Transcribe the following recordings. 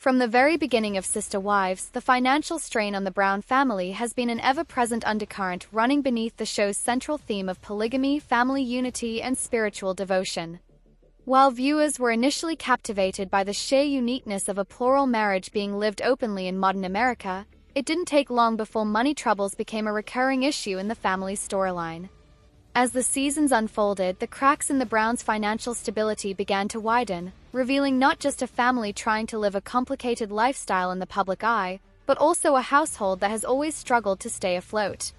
From the very beginning of Sister Wives, the financial strain on the Brown family has been an ever-present undercurrent running beneath the show's central theme of polygamy, family unity, and spiritual devotion. While viewers were initially captivated by the sheer uniqueness of a plural marriage being lived openly in modern America, it didn't take long before money troubles became a recurring issue in the family's storyline. As the seasons unfolded, the cracks in the Browns' financial stability began to widen, revealing not just a family trying to live a complicated lifestyle in the public eye, but also a household that has always struggled to stay afloat.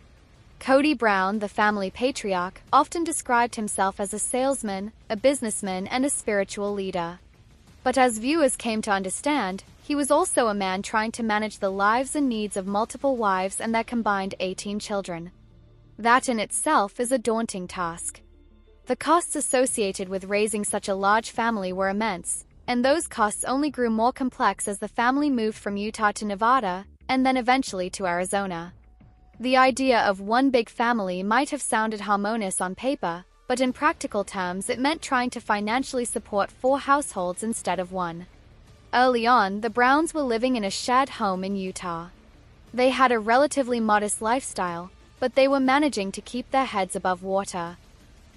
Kody Brown, the family patriarch, often described himself as a salesman, a businessman, and a spiritual leader. But as viewers came to understand, he was also a man trying to manage the lives and needs of multiple wives and their combined 18 children. That in itself is a daunting task. The costs associated with raising such a large family were immense, and those costs only grew more complex as the family moved from Utah to Nevada, and then eventually to Arizona. The idea of one big family might have sounded harmonious on paper, but in practical terms it meant trying to financially support 4 households instead of 1. Early on, the Browns were living in a shared home in Utah. They had a relatively modest lifestyle, but they were managing to keep their heads above water.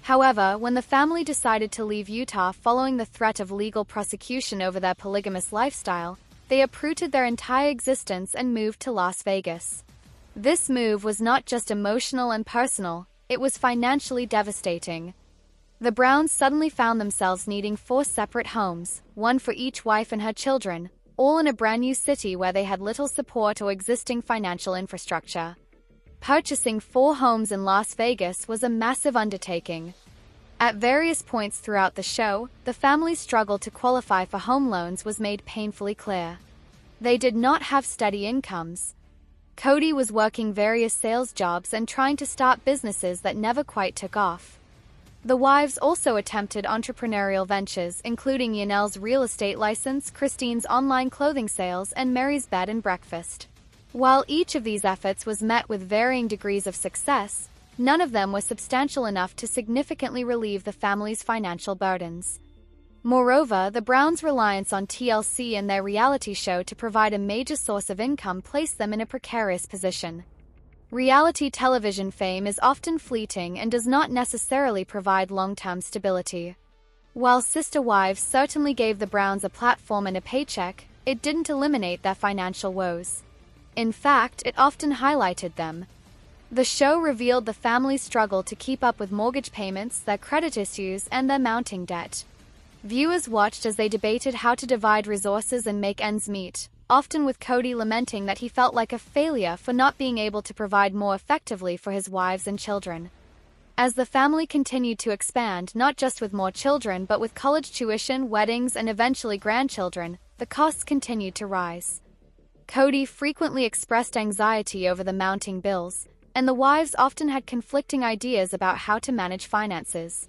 However, when the family decided to leave Utah following the threat of legal prosecution over their polygamous lifestyle, they uprooted their entire existence and moved to Las Vegas. This move was not just emotional and personal, it was financially devastating. The Browns suddenly found themselves needing 4 separate homes, one for each wife and her children, all in a brand new city where they had little support or existing financial infrastructure. Purchasing 4 homes in Las Vegas was a massive undertaking. At various points throughout the show, the family's struggle to qualify for home loans was made painfully clear. They did not have steady incomes. Kody was working various sales jobs and trying to start businesses that never quite took off. The wives also attempted entrepreneurial ventures, including Yanel's real estate license, Christine's online clothing sales, and Mary's bed and breakfast. While each of these efforts was met with varying degrees of success, none of them was substantial enough to significantly relieve the family's financial burdens. Moreover, the Browns' reliance on TLC and their reality show to provide a major source of income placed them in a precarious position. Reality television fame is often fleeting and does not necessarily provide long-term stability. While Sister Wives certainly gave the Browns a platform and a paycheck, it didn't eliminate their financial woes. In fact, it often highlighted them. The show revealed the family's struggle to keep up with mortgage payments, their credit issues, and their mounting debt. Viewers watched as they debated how to divide resources and make ends meet, often with Kody lamenting that he felt like a failure for not being able to provide more effectively for his wives and children. As the family continued to expand, not just with more children but with college tuition, weddings, and eventually grandchildren, the costs continued to rise. Kody frequently expressed anxiety over the mounting bills, and the wives often had conflicting ideas about how to manage finances.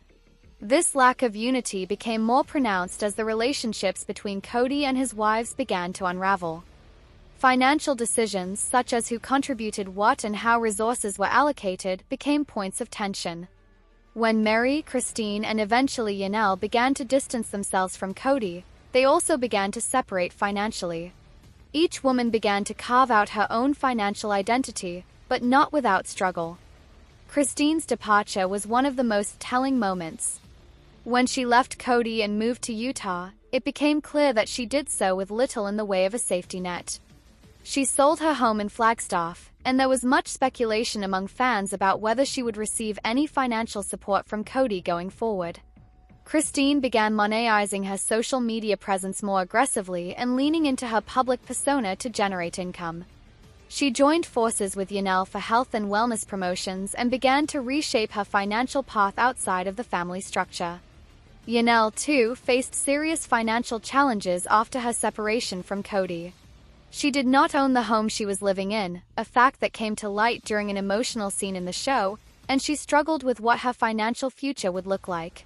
This lack of unity became more pronounced as the relationships between Kody and his wives began to unravel. Financial decisions, such as who contributed what and how resources were allocated, became points of tension. When Mary, Christine, and eventually Yanel began to distance themselves from Kody, they also began to separate financially. Each woman began to carve out her own financial identity, but not without struggle. Christine's departure was one of the most telling moments. When she left Kody and moved to Utah, it became clear that she did so with little in the way of a safety net. She sold her home in Flagstaff, and there was much speculation among fans about whether she would receive any financial support from Kody going forward. Christine began monetizing her social media presence more aggressively and leaning into her public persona to generate income. She joined forces with Yanel for health and wellness promotions and began to reshape her financial path outside of the family structure. Yanel, too, faced serious financial challenges after her separation from Kody. She did not own the home she was living in, a fact that came to light during an emotional scene in the show, and she struggled with what her financial future would look like.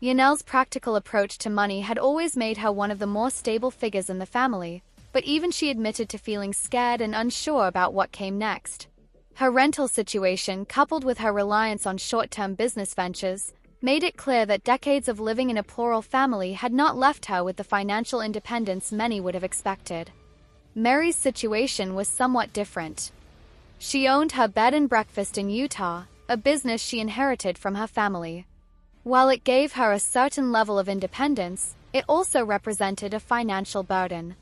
Yanel's practical approach to money had always made her one of the more stable figures in the family, but even she admitted to feeling scared and unsure about what came next. Her rental situation, coupled with her reliance on short-term business ventures, made it clear that decades of living in a plural family had not left her with the financial independence many would have expected. Mary's situation was somewhat different. She owned her bed and breakfast in Utah, a business she inherited from her family. While it gave her a certain level of independence, it also represented a financial burden.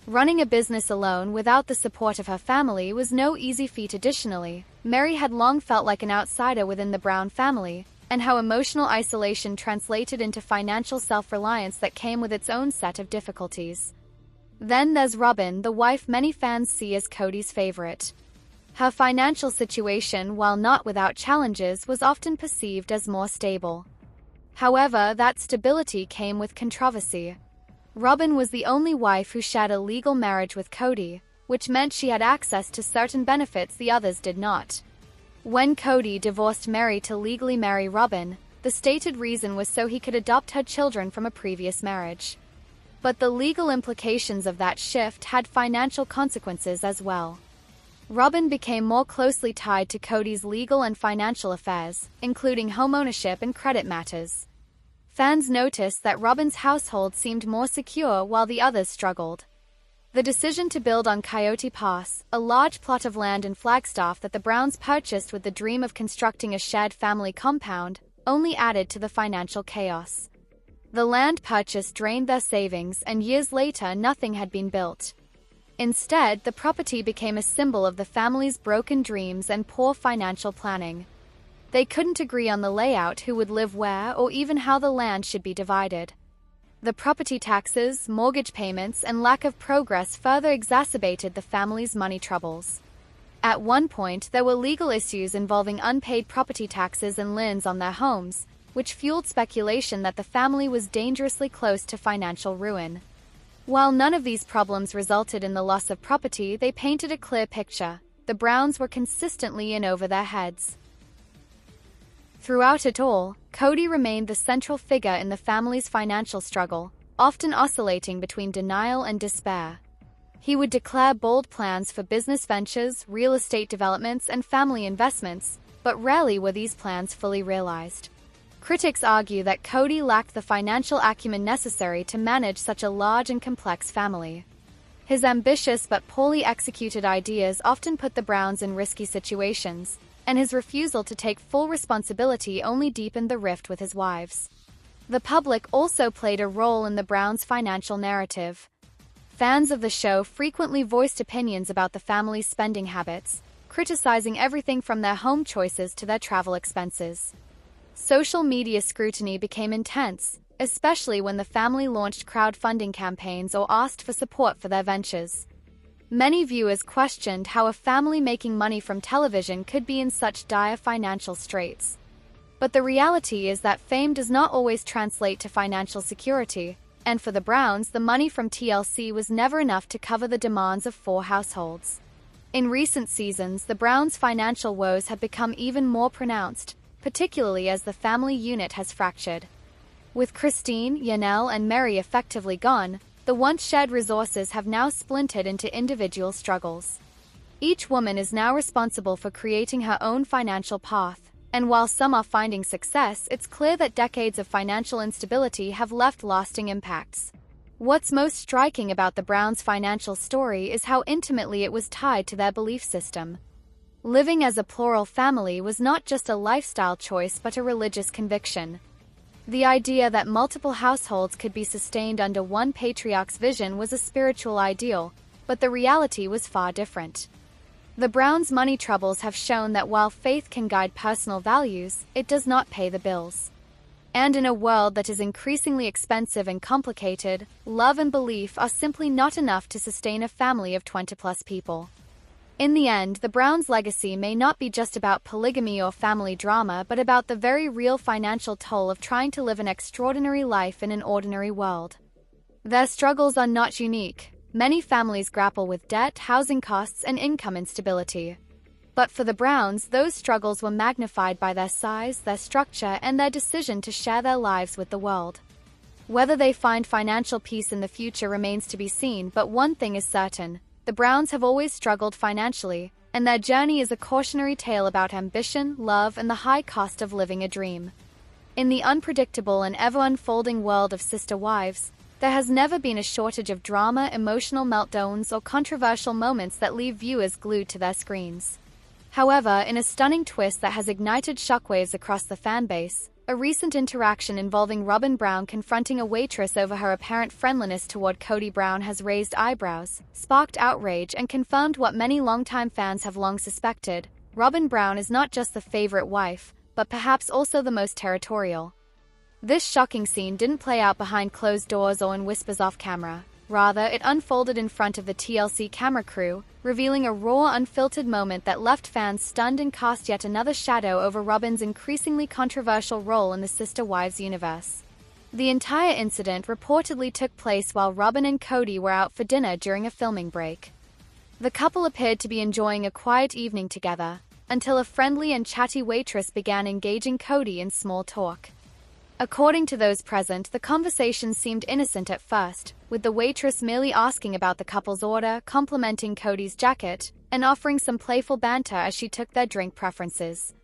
Running a business alone without the support of her family was no easy feat. Additionally, Mary had long felt like an outsider within the Brown family, and how emotional isolation translated into financial self-reliance that came with its own set of difficulties. Then there's Robyn, the wife many fans see as Kody's favorite. Her financial situation, while not without challenges, was often perceived as more stable. However, that stability came with controversy. Robyn was the only wife who shared a legal marriage with Kody, which meant she had access to certain benefits the others did not. When Kody divorced Mary to legally marry Robyn, the stated reason was so he could adopt her children from a previous marriage. But the legal implications of that shift had financial consequences as well. Robyn became more closely tied to Kody's legal and financial affairs, including homeownership and credit matters. Fans noticed that Robyn's household seemed more secure while the others struggled. The decision to build on Coyote Pass, a large plot of land in Flagstaff that the Browns purchased with the dream of constructing a shared family compound, only added to the financial chaos. The land purchase drained their savings, and years later nothing had been built. Instead, the property became a symbol of the family's broken dreams and poor financial planning. They couldn't agree on the layout, who would live where, or even how the land should be divided. The property taxes, mortgage payments, and lack of progress further exacerbated the family's money troubles. At one point, there were legal issues involving unpaid property taxes and liens on their homes, which fueled speculation that the family was dangerously close to financial ruin. While none of these problems resulted in the loss of property, they painted a clear picture. The Browns were consistently in over their heads. Throughout it all, Kody remained the central figure in the family's financial struggle, often oscillating between denial and despair. He would declare bold plans for business ventures, real estate developments, and family investments, but rarely were these plans fully realized. Critics argue that Kody lacked the financial acumen necessary to manage such a large and complex family. His ambitious but poorly executed ideas often put the Browns in risky situations, and his refusal to take full responsibility only deepened the rift with his wives. The public also played a role in the Browns' financial narrative. Fans of the show frequently voiced opinions about the family's spending habits, criticizing everything from their home choices to their travel expenses. Social media scrutiny became intense, especially when the family launched crowdfunding campaigns or asked for support for their ventures. Many viewers questioned how a family making money from television could be in such dire financial straits. But the reality is that fame does not always translate to financial security, and for the Browns, the money from TLC was never enough to cover the demands of 4 households. In recent seasons, the Browns' financial woes have become even more pronounced, particularly as the family unit has fractured. With Christine, Yanel, and Mary effectively gone, the once shared resources have now splintered into individual struggles. Each woman is now responsible for creating her own financial path, and while some are finding success, it's clear that decades of financial instability have left lasting impacts. What's most striking about the Browns' financial story is how intimately it was tied to their belief system. Living as a plural family was not just a lifestyle choice but a religious conviction. The idea that multiple households could be sustained under one patriarch's vision was a spiritual ideal, but the reality was far different. The Browns' money troubles have shown that while faith can guide personal values, it does not pay the bills. And in a world that is increasingly expensive and complicated, love and belief are simply not enough to sustain a family of 20+ people. In the end, the Browns' legacy may not be just about polygamy or family drama, but about the very real financial toll of trying to live an extraordinary life in an ordinary world. Their struggles are not unique. Many families grapple with debt, housing costs, and income instability. But for the Browns, those struggles were magnified by their size, their structure, and their decision to share their lives with the world. Whether they find financial peace in the future remains to be seen, but one thing is certain. The Browns have always struggled financially, and their journey is a cautionary tale about ambition, love, and the high cost of living a dream. In the unpredictable and ever-unfolding world of Sister Wives, there has never been a shortage of drama, emotional meltdowns, or controversial moments that leave viewers glued to their screens. However, in a stunning twist that has ignited shockwaves across the fanbase, a recent interaction involving Robin Brown confronting a waitress over her apparent friendliness toward Kody Brown has raised eyebrows, sparked outrage, and confirmed what many longtime fans have long suspected: Robin Brown is not just the favorite wife, but perhaps also the most territorial. This shocking scene didn't play out behind closed doors or in whispers off camera. Rather, it unfolded in front of the TLC camera crew, revealing a raw, unfiltered moment that left fans stunned and cast yet another shadow over Robin's increasingly controversial role in the Sister Wives universe. The entire incident reportedly took place while Robin and Kody were out for dinner during a filming break. The couple appeared to be enjoying a quiet evening together, until a friendly and chatty waitress began engaging Kody in small talk. According to those present, the conversation seemed innocent at first, with the waitress merely asking about the couple's order, complimenting Kody's jacket, and offering some playful banter as she took their drink preferences.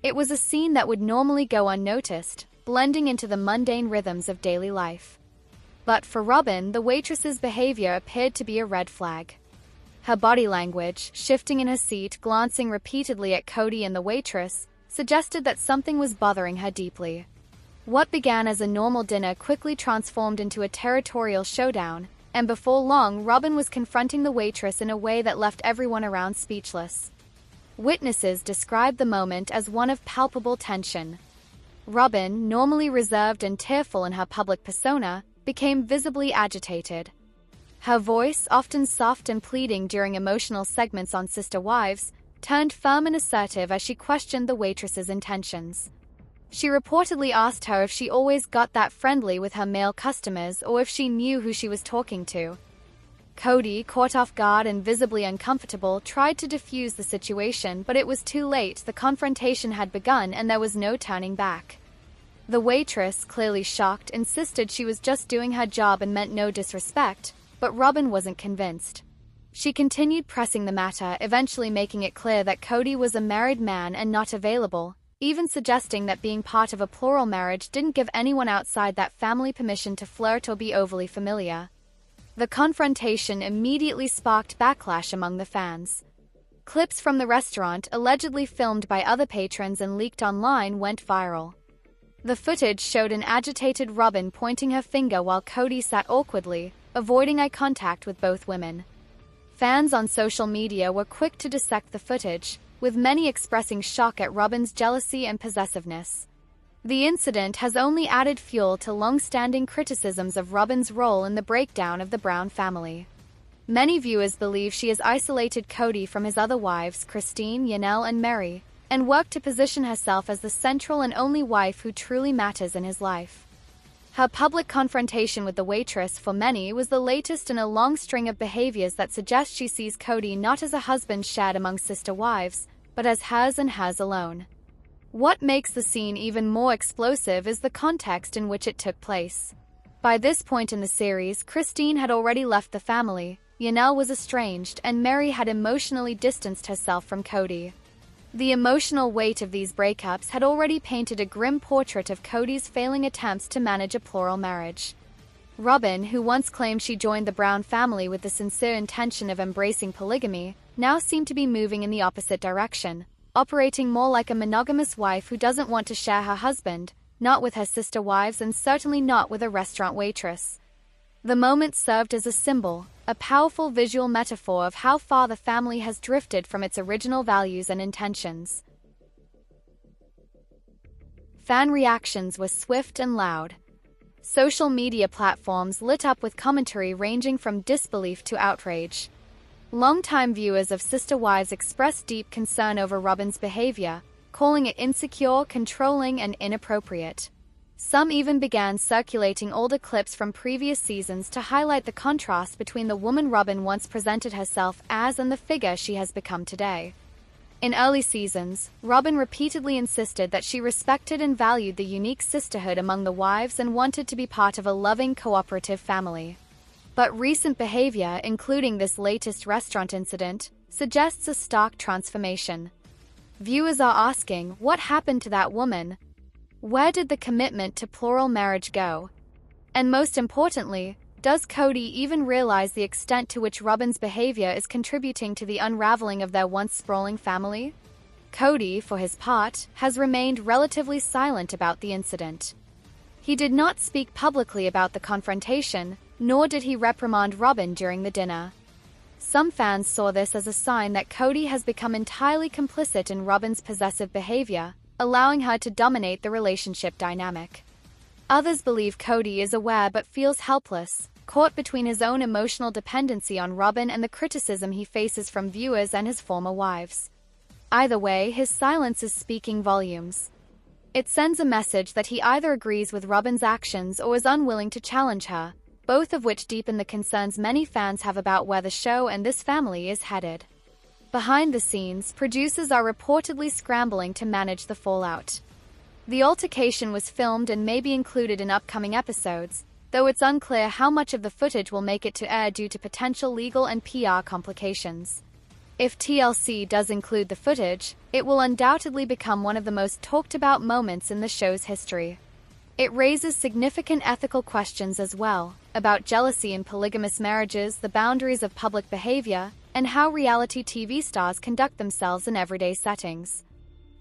It was a scene that would normally go unnoticed, blending into the mundane rhythms of daily life. But for Robin, the waitress's behavior appeared to be a red flag. Her body language, shifting in her seat, glancing repeatedly at Kody and the waitress, suggested that something was bothering her deeply. What began as a normal dinner quickly transformed into a territorial showdown, and before long, Robin was confronting the waitress in a way that left everyone around speechless. Witnesses described the moment as one of palpable tension. Robin, normally reserved and tearful in her public persona, became visibly agitated. Her voice, often soft and pleading during emotional segments on Sister Wives, turned firm and assertive as she questioned the waitress's intentions. She reportedly asked her if she always got that friendly with her male customers or if she knew who she was talking to. Kody, caught off guard and visibly uncomfortable, tried to defuse the situation, but it was too late. The confrontation had begun and there was no turning back. The waitress, clearly shocked, insisted she was just doing her job and meant no disrespect, but Robin wasn't convinced. She continued pressing the matter, eventually making it clear that Kody was a married man and not available, even suggesting that being part of a plural marriage didn't give anyone outside that family permission to flirt or be overly familiar. The confrontation immediately sparked backlash among the fans. Clips from the restaurant, allegedly filmed by other patrons and leaked online, went viral. The footage showed an agitated Robin pointing her finger while Kody sat awkwardly, avoiding eye contact with both women. Fans on social media were quick to dissect the footage, with many expressing shock at Robin's jealousy and possessiveness. The incident has only added fuel to long-standing criticisms of Robin's role in the breakdown of the Brown family. Many viewers believe she has isolated Kody from his other wives, Christine, Yanel, and Mary, and worked to position herself as the central and only wife who truly matters in his life. Her public confrontation with the waitress, for many, was the latest in a long string of behaviors that suggest she sees Kody not as a husband shared among sister wives, but as hers and hers alone. What makes the scene even more explosive is the context in which it took place. By this point in the series, Christine had already left the family, Yanel was estranged, and Mary had emotionally distanced herself from Kody. The emotional weight of these breakups had already painted a grim portrait of Kody's failing attempts to manage a plural marriage. Robin, who once claimed she joined the Brown family with the sincere intention of embracing polygamy, now seemed to be moving in the opposite direction, operating more like a monogamous wife who doesn't want to share her husband, not with her sister wives and certainly not with a restaurant waitress. The moment served as a symbol, a powerful visual metaphor of how far the family has drifted from its original values and intentions. Fan reactions were swift and loud. Social media platforms lit up with commentary ranging from disbelief to outrage. Longtime viewers of Sister Wives expressed deep concern over Robin's behavior, calling it insecure, controlling, and inappropriate. Some even began circulating older clips from previous seasons to highlight the contrast between the woman Robin once presented herself as and the figure she has become today. In early seasons, Robin repeatedly insisted that she respected and valued the unique sisterhood among the wives and wanted to be part of a loving, cooperative family. But recent behavior, including this latest restaurant incident, suggests a stark transformation. Viewers are asking, what happened to that woman? Where did the commitment to plural marriage go? And most importantly, does Kody even realize the extent to which Robin's behavior is contributing to the unraveling of their once sprawling family? Kody, for his part, has remained relatively silent about the incident. He did not speak publicly about the confrontation, nor did he reprimand Robin during the dinner. Some fans saw this as a sign that Kody has become entirely complicit in Robin's possessive behavior, allowing her to dominate the relationship dynamic. Others believe Kody is aware but feels helpless, caught between his own emotional dependency on Robin and the criticism he faces from viewers and his former wives. Either way, his silence is speaking volumes. It sends a message that he either agrees with Robin's actions or is unwilling to challenge her, both of which deepen the concerns many fans have about where the show and this family is headed. Behind the scenes, producers are reportedly scrambling to manage the fallout. The altercation was filmed and may be included in upcoming episodes, though it's unclear how much of the footage will make it to air due to potential legal and PR complications. If TLC does include the footage, it will undoubtedly become one of the most talked about moments in the show's history. It raises significant ethical questions as well, about jealousy in polygamous marriages, the boundaries of public behavior, and how reality TV stars conduct themselves in everyday settings.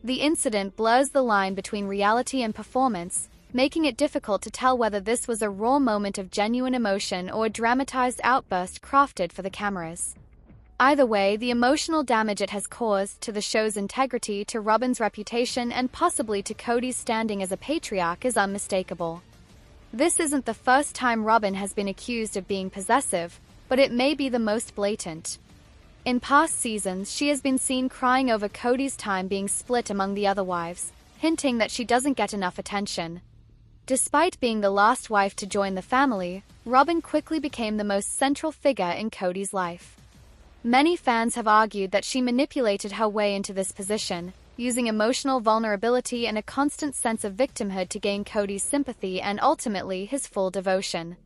The incident blurs the line between reality and performance, making it difficult to tell whether this was a raw moment of genuine emotion or a dramatized outburst crafted for the cameras. Either way, the emotional damage it has caused to the show's integrity, to Robin's reputation, and possibly to Kody's standing as a patriarch is unmistakable. This isn't the first time Robin has been accused of being possessive, but it may be the most blatant. In past seasons, she has been seen crying over Kody's time being split among the other wives, hinting that she doesn't get enough attention. Despite being the last wife to join the family, Robin quickly became the most central figure in Kody's life. Many fans have argued that she manipulated her way into this position, using emotional vulnerability and a constant sense of victimhood to gain Kody's sympathy and ultimately his full devotion.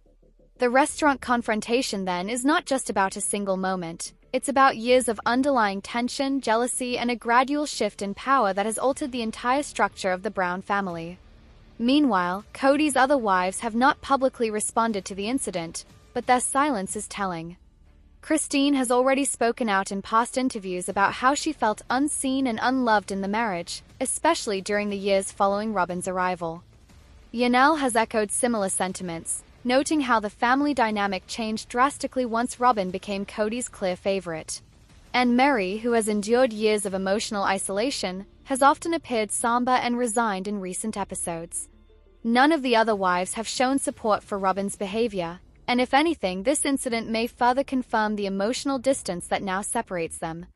The restaurant confrontation, then, is not just about a single moment. It's about years of underlying tension, jealousy, and a gradual shift in power that has altered the entire structure of the Brown family. Meanwhile, Kody's other wives have not publicly responded to the incident, but their silence is telling. Christine has already spoken out in past interviews about how she felt unseen and unloved in the marriage, especially during the years following Robin's arrival. Yanel has echoed similar sentiments, noting how the family dynamic changed drastically once Robin became Kody's clear favorite. And Mary, who has endured years of emotional isolation, has often appeared somber and resigned in recent episodes. None of the other wives have shown support for Robin's behavior, and if anything, this incident may further confirm the emotional distance that now separates them.